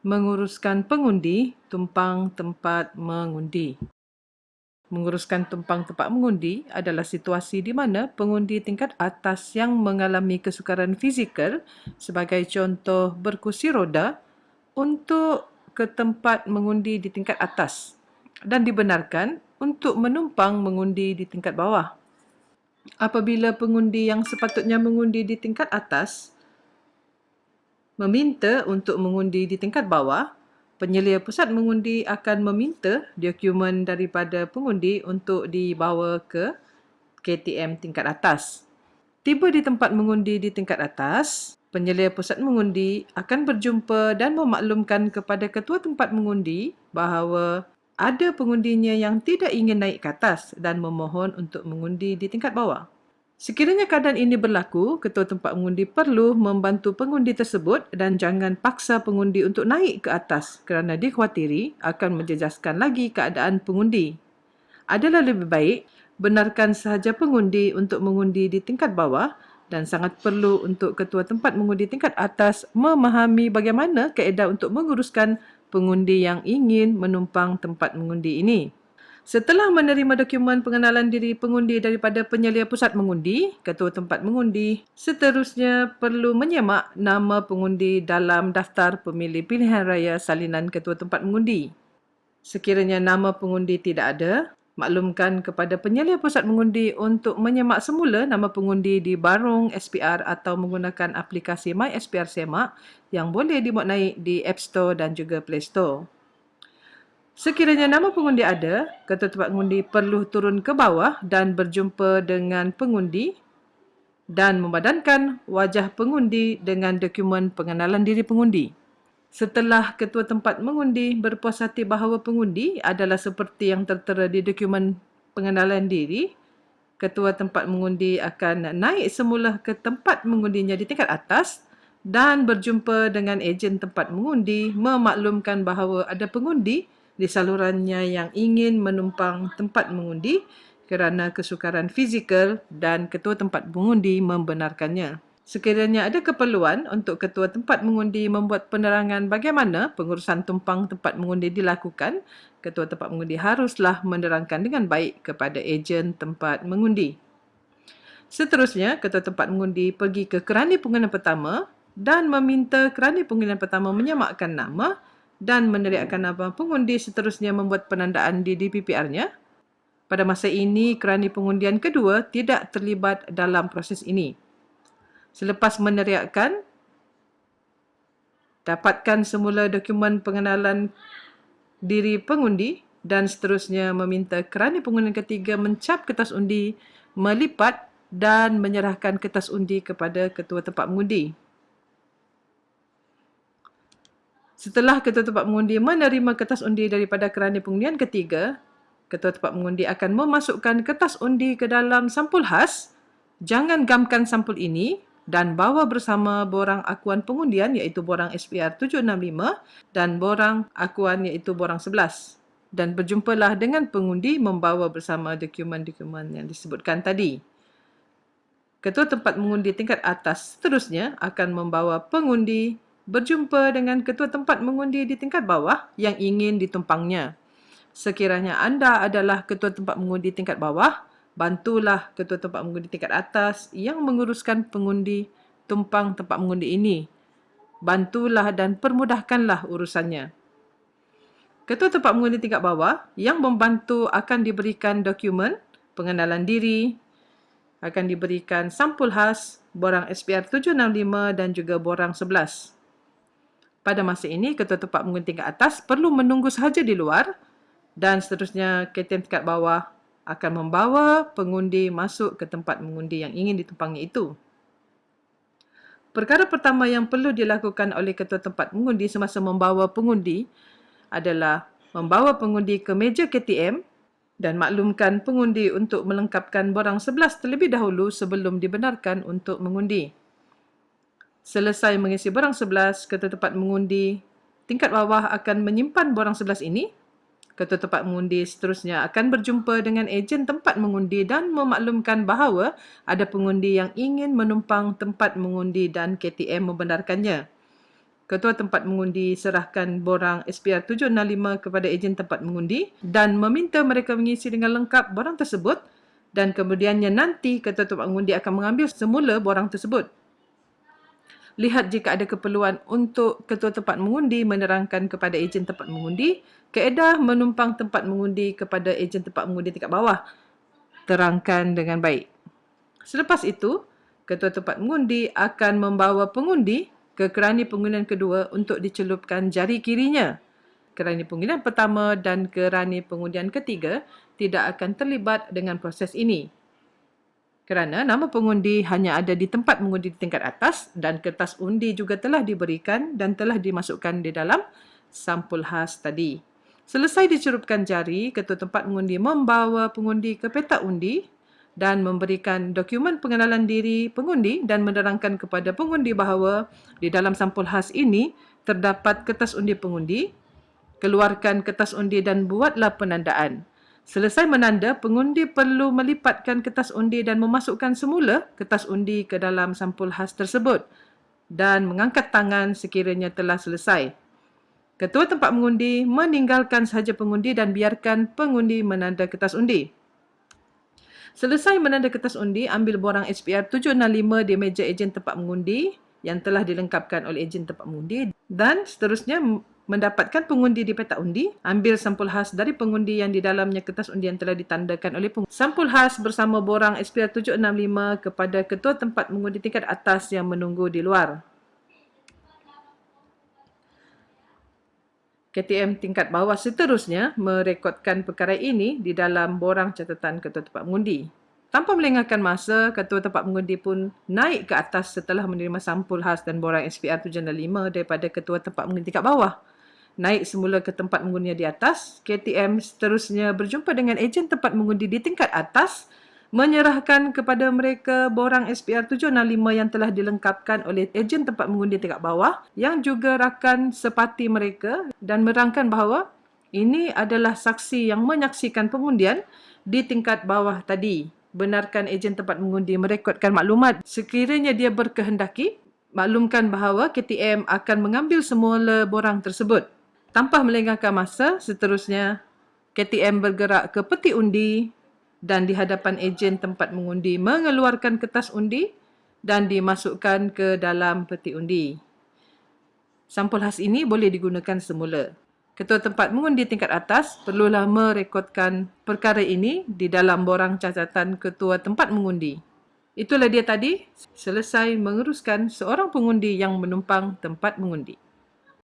Menguruskan pengundi tumpang tempat mengundi. Menguruskan tumpang tempat mengundi adalah situasi di mana pengundi tingkat atas yang mengalami kesukaran fizikal, sebagai contoh berkursi roda, untuk ke tempat mengundi di tingkat atas dan dibenarkan untuk menumpang mengundi di tingkat bawah. Apabila pengundi yang sepatutnya mengundi di tingkat atas meminta untuk mengundi di tingkat bawah, penyelia pusat mengundi akan meminta dokumen daripada pengundi untuk dibawa ke KTM tingkat atas. Tiba di tempat mengundi di tingkat atas, penyelia pusat mengundi akan berjumpa dan memaklumkan kepada ketua tempat mengundi bahawa ada pengundinya yang tidak ingin naik ke atas dan memohon untuk mengundi di tingkat bawah. Sekiranya keadaan ini berlaku, ketua tempat mengundi perlu membantu pengundi tersebut dan jangan paksa pengundi untuk naik ke atas kerana dikhawatiri akan menjejaskan lagi keadaan pengundi. Adalah lebih baik benarkan sahaja pengundi untuk mengundi di tingkat bawah dan sangat perlu untuk ketua tempat mengundi tingkat atas memahami bagaimana kaedah untuk menguruskan pengundi yang ingin menumpang tempat mengundi ini. Setelah menerima dokumen pengenalan diri pengundi daripada penyelia pusat mengundi, ketua tempat mengundi seterusnya perlu menyemak nama pengundi dalam daftar pemilih pilihan raya salinan ketua tempat mengundi. Sekiranya nama pengundi tidak ada, maklumkan kepada penyelia pusat mengundi untuk menyemak semula nama pengundi di barung SPR atau menggunakan aplikasi My SPR Semak yang boleh dimuat naik di App Store dan juga Play Store. Sekiranya nama pengundi ada, ketua tempat mengundi perlu turun ke bawah dan berjumpa dengan pengundi dan memadankan wajah pengundi dengan dokumen pengenalan diri pengundi. Setelah ketua tempat mengundi berpuas hati bahawa pengundi adalah seperti yang tertera di dokumen pengenalan diri, ketua tempat mengundi akan naik semula ke tempat mengundinya di tingkat atas dan berjumpa dengan ejen tempat mengundi memaklumkan bahawa ada pengundi di salurannya yang ingin menumpang tempat mengundi kerana kesukaran fizikal dan ketua tempat mengundi membenarkannya. Sekiranya ada keperluan untuk ketua tempat mengundi membuat penerangan bagaimana pengurusan tumpang tempat mengundi dilakukan, ketua tempat mengundi haruslah menerangkan dengan baik kepada ejen tempat mengundi. Seterusnya, ketua tempat mengundi pergi ke kerani pengundian pertama dan meminta kerani pengundian pertama menyemakkan nama dan meneriakkan nama pengundi seterusnya membuat penandaan di DPPR-nya. Pada masa ini, kerani pengundian kedua tidak terlibat dalam proses ini. Selepas meneriakkan, dapatkan semula dokumen pengenalan diri pengundi dan seterusnya meminta kerani pengundian ketiga mencap kertas undi, melipat dan menyerahkan kertas undi kepada ketua tempat mengundi. Setelah ketua tempat mengundi menerima kertas undi daripada kerani pengundian ketiga, ketua tempat mengundi akan memasukkan kertas undi ke dalam sampul khas. Jangan gamkan sampul ini dan bawa bersama borang akuan pengundian iaitu borang SPR 765 dan borang akuan iaitu borang 11. Dan berjumpalah dengan pengundi membawa bersama dokumen-dokumen yang disebutkan tadi. Ketua tempat mengundi tingkat atas seterusnya akan membawa pengundi berjumpa dengan ketua tempat mengundi di tingkat bawah yang ingin ditumpangnya. Sekiranya anda adalah ketua tempat mengundi tingkat bawah, bantulah ketua tempat mengundi tingkat atas yang menguruskan pengundi tumpang tempat mengundi ini. Bantulah dan permudahkanlah urusannya. Ketua tempat mengundi tingkat bawah yang membantu akan diberikan dokumen pengenalan diri, akan diberikan sampul khas, borang SPR 765 dan juga borang 11. Pada masa ini, ketua tempat mengundi tingkat atas perlu menunggu sahaja di luar dan seterusnya KTM tingkat bawah akan membawa pengundi masuk ke tempat mengundi yang ingin ditumpangi itu. Perkara pertama yang perlu dilakukan oleh ketua tempat mengundi semasa membawa pengundi adalah membawa pengundi ke meja KTM dan maklumkan pengundi untuk melengkapkan borang 11 terlebih dahulu sebelum dibenarkan untuk mengundi. Selesai mengisi borang 11, ketua tempat mengundi tingkat bawah akan menyimpan borang 11 ini. Ketua tempat mengundi seterusnya akan berjumpa dengan ejen tempat mengundi dan memaklumkan bahawa ada pengundi yang ingin menumpang tempat mengundi dan KTM membenarkannya. Ketua tempat mengundi serahkan borang SPR 765 kepada ejen tempat mengundi dan meminta mereka mengisi dengan lengkap borang tersebut, dan kemudiannya nanti ketua tempat mengundi akan mengambil semula borang tersebut. Lihat jika ada keperluan untuk ketua tempat mengundi menerangkan kepada ejen tempat mengundi kaedah menumpang tempat mengundi kepada ejen tempat mengundi tingkat bawah. Terangkan dengan baik. Selepas itu, ketua tempat mengundi akan membawa pengundi ke kerani pengundian kedua untuk dicelupkan jari kirinya. Kerani pengundian pertama dan kerani pengundian ketiga tidak akan terlibat dengan proses ini, kerana nama pengundi hanya ada di tempat mengundi di tingkat atas dan kertas undi juga telah diberikan dan telah dimasukkan di dalam sampul khas tadi. Selesai dicelupkan jari, ketua tempat mengundi membawa pengundi ke petak undi dan memberikan dokumen pengenalan diri pengundi dan menerangkan kepada pengundi bahawa di dalam sampul khas ini terdapat kertas undi pengundi. Keluarkan kertas undi dan buatlah penandaan. Selesai menanda, pengundi perlu melipatkan kertas undi dan memasukkan semula kertas undi ke dalam sampul khas tersebut dan mengangkat tangan sekiranya telah selesai. Ketua tempat mengundi meninggalkan sahaja pengundi dan biarkan pengundi menanda kertas undi. Selesai menanda kertas undi, ambil borang SPR 765 di meja ejen tempat mengundi yang telah dilengkapkan oleh ejen tempat mengundi dan seterusnya mendapatkan pengundi di petak undi, ambil sampul khas dari pengundi yang di dalamnya kertas undi yang telah ditandakan oleh pengundi. Sampul khas bersama borang SPR 765 kepada ketua tempat mengundi tingkat atas yang menunggu di luar. KTM tingkat bawah seterusnya merekodkan perkara ini di dalam borang catatan ketua tempat mengundi. Tanpa melengahkan masa, ketua tempat mengundi pun naik ke atas setelah menerima sampul khas dan borang SPR 765 daripada ketua tempat mengundi tingkat bawah. Naik semula ke tempat mengundinya di atas, KTM seterusnya berjumpa dengan ejen tempat mengundi di tingkat atas, menyerahkan kepada mereka borang SPR 765 yang telah dilengkapkan oleh ejen tempat mengundi tingkat bawah yang juga rakan sepati mereka dan merangkan bahawa ini adalah saksi yang menyaksikan pengundian di tingkat bawah tadi. Benarkan ejen tempat mengundi merekodkan maklumat sekiranya dia berkehendaki, maklumkan bahawa KTM akan mengambil semula borang tersebut. Tanpa melengahkan masa, seterusnya KTM bergerak ke peti undi dan di hadapan ejen tempat mengundi mengeluarkan kertas undi dan dimasukkan ke dalam peti undi. Sampul khas ini boleh digunakan semula. Ketua tempat mengundi tingkat atas perlulah merekodkan perkara ini di dalam borang catatan ketua tempat mengundi. Itulah dia tadi, selesai menguruskan seorang pengundi yang menumpang tempat mengundi.